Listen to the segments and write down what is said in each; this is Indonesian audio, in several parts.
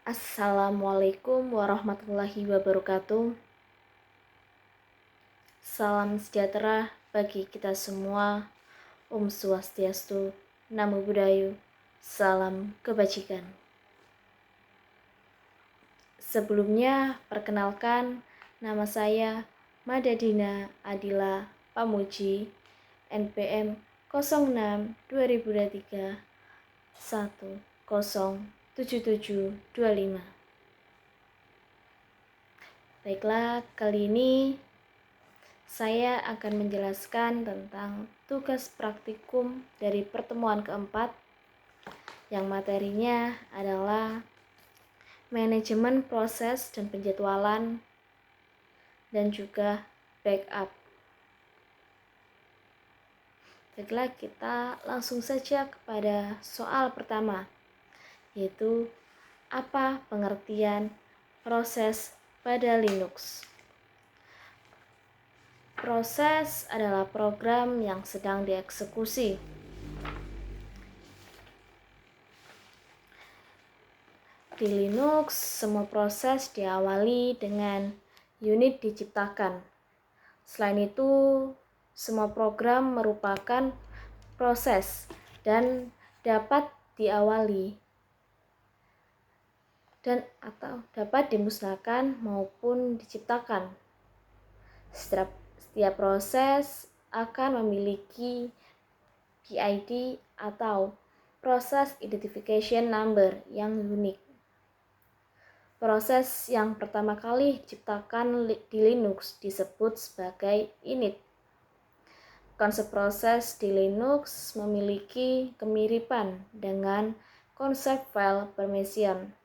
Assalamualaikum warahmatullahi wabarakatuh. Salam sejahtera bagi kita semua. Om Swastiastu, Namo Buddhaya, salam kebajikan. Sebelumnya, perkenalkan, nama saya Madadina Adila Pamuji, NPM 06 2023 107725. Baiklah, kali ini saya akan menjelaskan tentang tugas praktikum dari pertemuan keempat yang materinya adalah manajemen proses dan penjadwalan dan juga backup. Baiklah, kita langsung saja kepada soal pertama, yaitu apa pengertian proses pada Linux. Proses adalah program yang sedang dieksekusi. Di Linux, semua proses diawali dengan unit diciptakan. Selain itu, semua program merupakan proses dan dapat diawali dan atau dapat dimusnahkan maupun diciptakan. Setiap proses akan memiliki PID atau Process Identification Number yang unik. Proses yang pertama kali diciptakan di Linux disebut sebagai init. Konsep proses di Linux memiliki kemiripan dengan konsep file permission.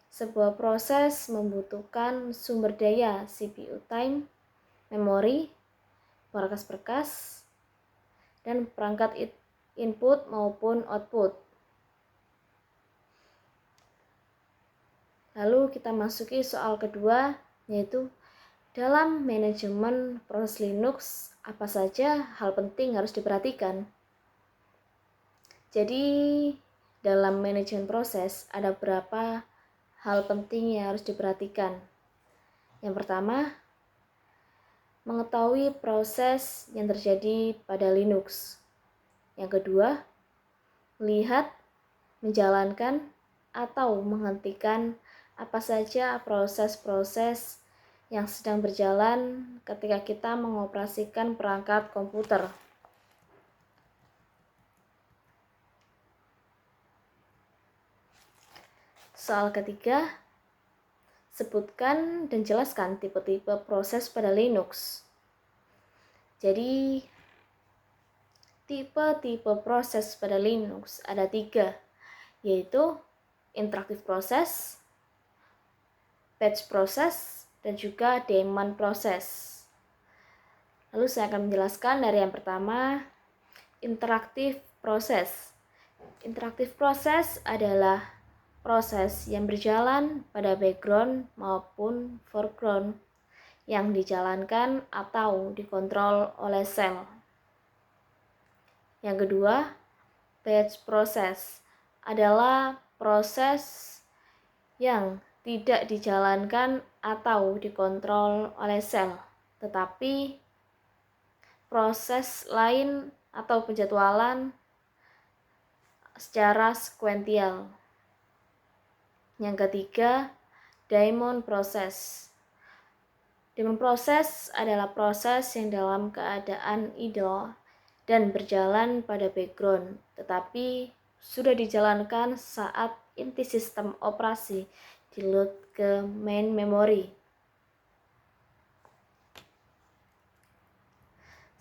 Sebuah proses membutuhkan sumber daya CPU time, memori, berkas-berkas, dan perangkat input maupun output. Lalu kita masuki soal kedua, yaitu dalam manajemen proses Linux, apa saja hal penting harus diperhatikan. Jadi, dalam manajemen proses ada beberapa hal penting yang harus diperhatikan. Yang pertama, mengetahui proses yang terjadi pada Linux. Yang kedua, melihat, menjalankan, atau menghentikan apa saja proses-proses yang sedang berjalan ketika kita mengoperasikan perangkat komputer. Soal ketiga, sebutkan dan jelaskan tipe-tipe proses pada Linux. Jadi, tipe-tipe proses pada Linux ada 3, yaitu interactive process, batch process, dan juga daemon process. Lalu saya akan menjelaskan dari yang pertama, interactive process. Interactive process adalah proses yang berjalan pada background maupun foreground yang dijalankan atau dikontrol oleh sel. Yang kedua, batch process adalah proses yang tidak dijalankan atau dikontrol oleh sel, tetapi proses lain atau penjadwalan secara sekuensial. Yang ketiga, daemon process. Daemon process adalah proses yang dalam keadaan idle dan berjalan pada background, tetapi sudah dijalankan saat inti sistem operasi di load ke main memory.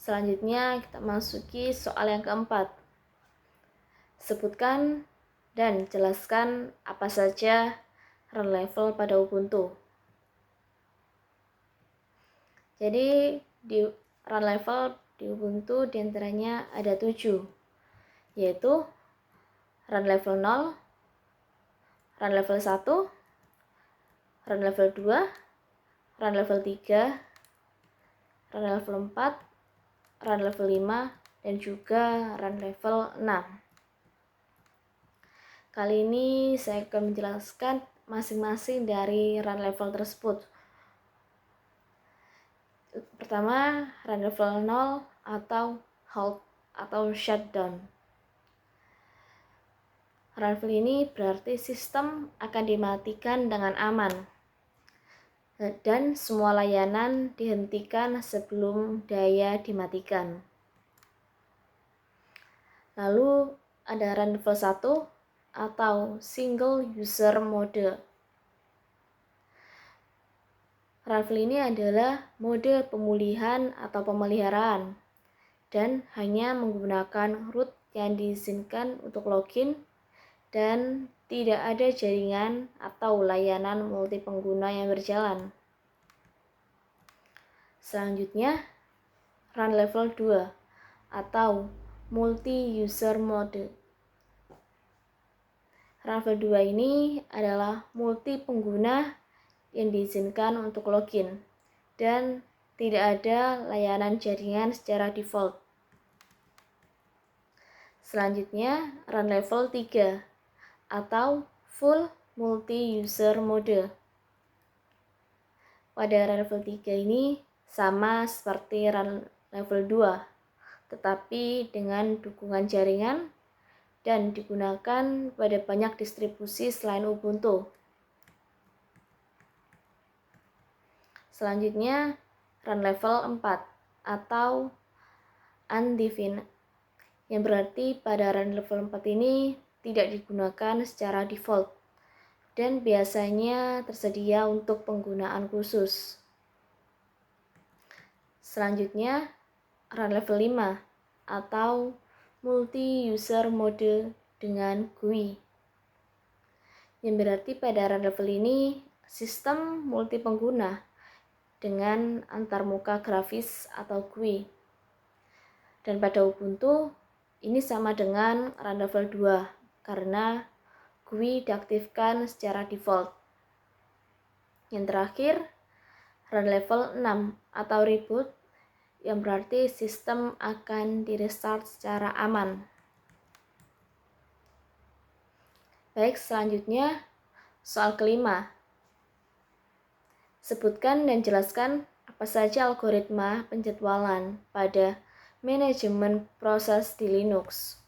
Selanjutnya kita masuki soal yang keempat. Sebutkan dan jelaskan apa saja run level pada Ubuntu. Jadi di run level di Ubuntu diantaranya ada 7, yaitu run level 0, run level 1, run level 2, run level 3, run level 4, run level 5, dan juga run level 6. Kali ini saya akan menjelaskan masing-masing dari run level tersebut. Pertama, run level 0 atau halt atau shutdown. Run level ini berarti sistem akan dimatikan dengan aman dan semua layanan dihentikan sebelum daya dimatikan. Lalu ada run level 1 atau single user mode. Run level ini adalah mode pemulihan atau pemeliharaan dan hanya menggunakan root yang diizinkan untuk login dan tidak ada jaringan atau layanan multi pengguna yang berjalan. Selanjutnya, run level 2 atau multi-user mode. Run level 2 ini adalah multi pengguna yang diizinkan untuk login dan tidak ada layanan jaringan secara default. Selanjutnya, run level 3 atau full multi-user mode. Pada run level 3 ini sama seperti run level 2, tetapi dengan dukungan jaringan dan digunakan pada banyak distribusi selain Ubuntu. Selanjutnya, run level 4 atau undefined, yang berarti pada run level 4 ini tidak digunakan secara default dan biasanya tersedia untuk penggunaan khusus. Selanjutnya, run level 5 atau multi-user mode dengan GUI, yang berarti pada run level ini sistem multi pengguna dengan antarmuka grafis atau GUI. Dan pada Ubuntu ini sama dengan run level 2 karena GUI diaktifkan secara default. Yang terakhir, run level 6 atau reboot, yang berarti sistem akan di-restart secara aman. Baik, selanjutnya soal kelima. Sebutkan dan jelaskan apa saja algoritma penjadwalan pada manajemen proses di Linux.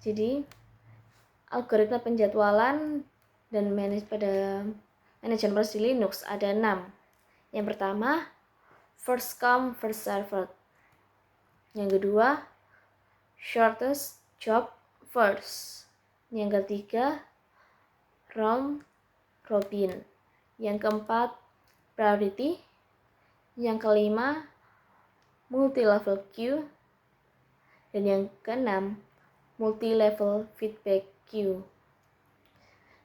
Jadi, algoritma penjadwalan dan pada manajemen proses di Linux ada 6. Yang pertama, first come first served. Yang kedua, shortest job first. Yang ketiga, round robin. Yang keempat, priority. Yang kelima, multi-level queue. Dan yang keenam, multi-level feedback queue.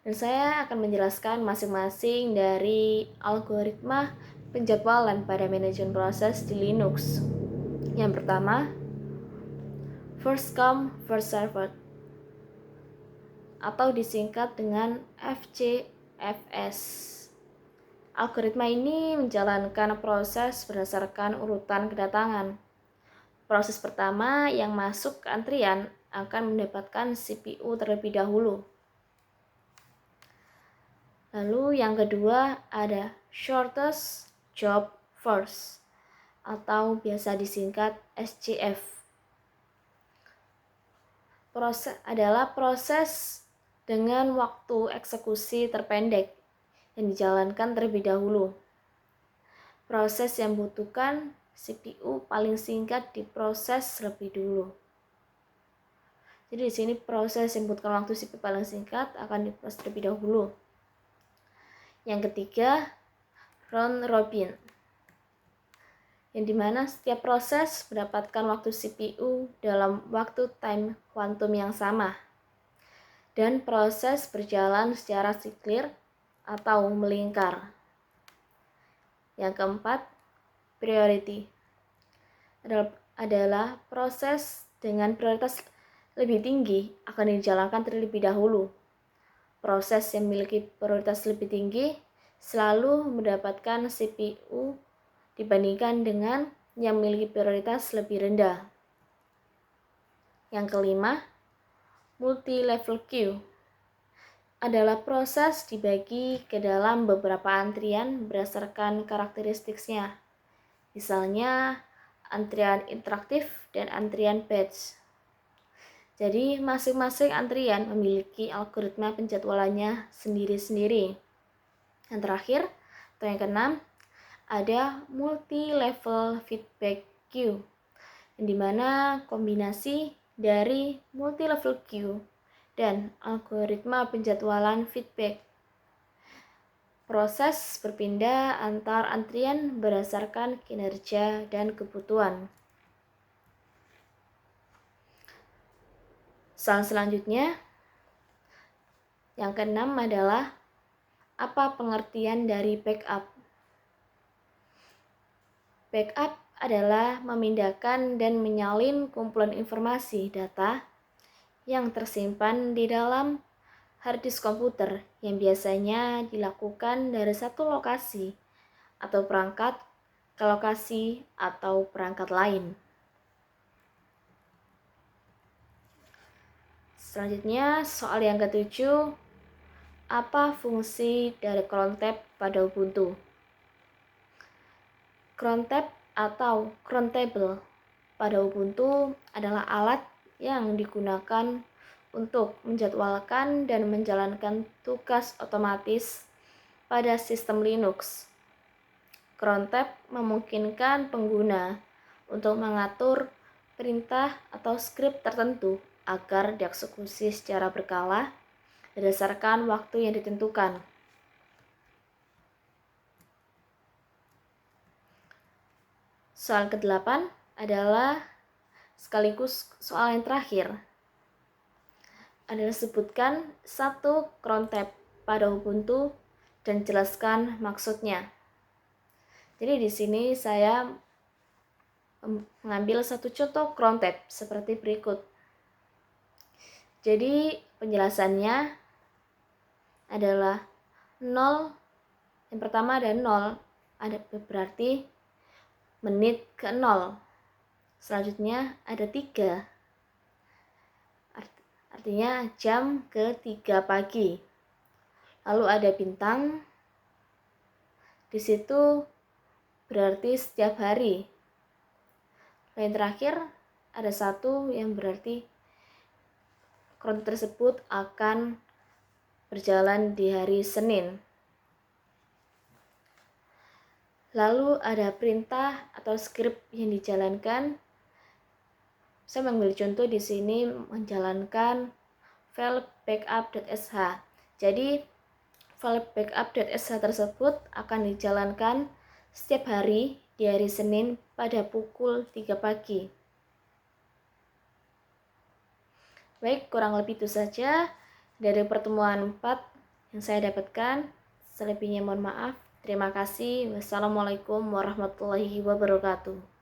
Dan saya akan menjelaskan masing-masing dari algoritma penjadwalan pada manajemen proses di Linux. Yang pertama, first come first served atau disingkat dengan FCFS. Algoritma ini menjalankan proses berdasarkan urutan kedatangan. Proses pertama yang masuk ke antrian akan mendapatkan CPU terlebih dahulu. Lalu yang kedua ada shortest job first atau biasa disingkat SJF. Proses dengan waktu eksekusi terpendek yang dijalankan terlebih dahulu. Proses yang membutuhkan CPU paling singkat diproses lebih dulu. Jadi di sini proses yang membutuhkan waktu CPU paling singkat akan diproses terlebih dahulu. Yang ketiga, round robin, yang dimana setiap proses mendapatkan waktu CPU dalam waktu time quantum yang sama dan proses berjalan secara siklir atau melingkar. Yang keempat, priority adalah proses dengan prioritas lebih tinggi akan dijalankan terlebih dahulu. Proses yang memiliki prioritas lebih tinggi selalu mendapatkan CPU dibandingkan dengan yang memiliki prioritas lebih rendah. Yang kelima, Multi-level queue adalah proses dibagi ke dalam beberapa antrian berdasarkan karakteristiknya. Misalnya, antrian interaktif dan antrian batch. Jadi, masing-masing antrian memiliki algoritma penjadwalannya sendiri-sendiri. Yang terakhir, atau yang keenam, ada multi-level feedback queue, di mana kombinasi dari multi-level queue dan algoritma penjadwalan feedback. Proses berpindah antar antrian berdasarkan kinerja dan kebutuhan. Soal selanjutnya, yang keenam adalah apa pengertian dari backup? Backup adalah memindahkan dan menyalin kumpulan informasi data yang tersimpan di dalam harddisk komputer yang biasanya dilakukan dari satu lokasi atau perangkat ke lokasi atau perangkat lain. Selanjutnya, soal yang ketujuh, apa fungsi dari cron tab pada Ubuntu? Cron tab atau cron table pada Ubuntu adalah alat yang digunakan untuk menjadwalkan dan menjalankan tugas otomatis pada sistem Linux. Cron tab memungkinkan pengguna untuk mengatur perintah atau skrip tertentu agar dieksekusi secara berkala berdasarkan waktu yang ditentukan. Soal ke-8 adalah sekaligus soal yang terakhir. Adalah sebutkan satu cron tab pada Ubuntu dan jelaskan maksudnya. Jadi di sini saya mengambil satu contoh cron tab seperti berikut. Jadi penjelasannya adalah 0, yang pertama ada 0, ada berarti menit ke 0. Selanjutnya ada 3, artinya jam ke-3 pagi. Lalu ada bintang, di situ berarti setiap hari. Lalu yang terakhir ada 1 yang berarti cron tersebut akan berjalan di hari Senin. Lalu ada perintah atau skrip yang dijalankan. Saya mengambil contoh di sini menjalankan file backup.sh. Jadi file backup.sh tersebut akan dijalankan setiap hari di hari Senin pada pukul 3 pagi. Baik, kurang lebih itu saja dari pertemuan 4 yang saya dapatkan. Selebihnya mohon maaf. Terima kasih. Wassalamualaikum warahmatullahi wabarakatuh.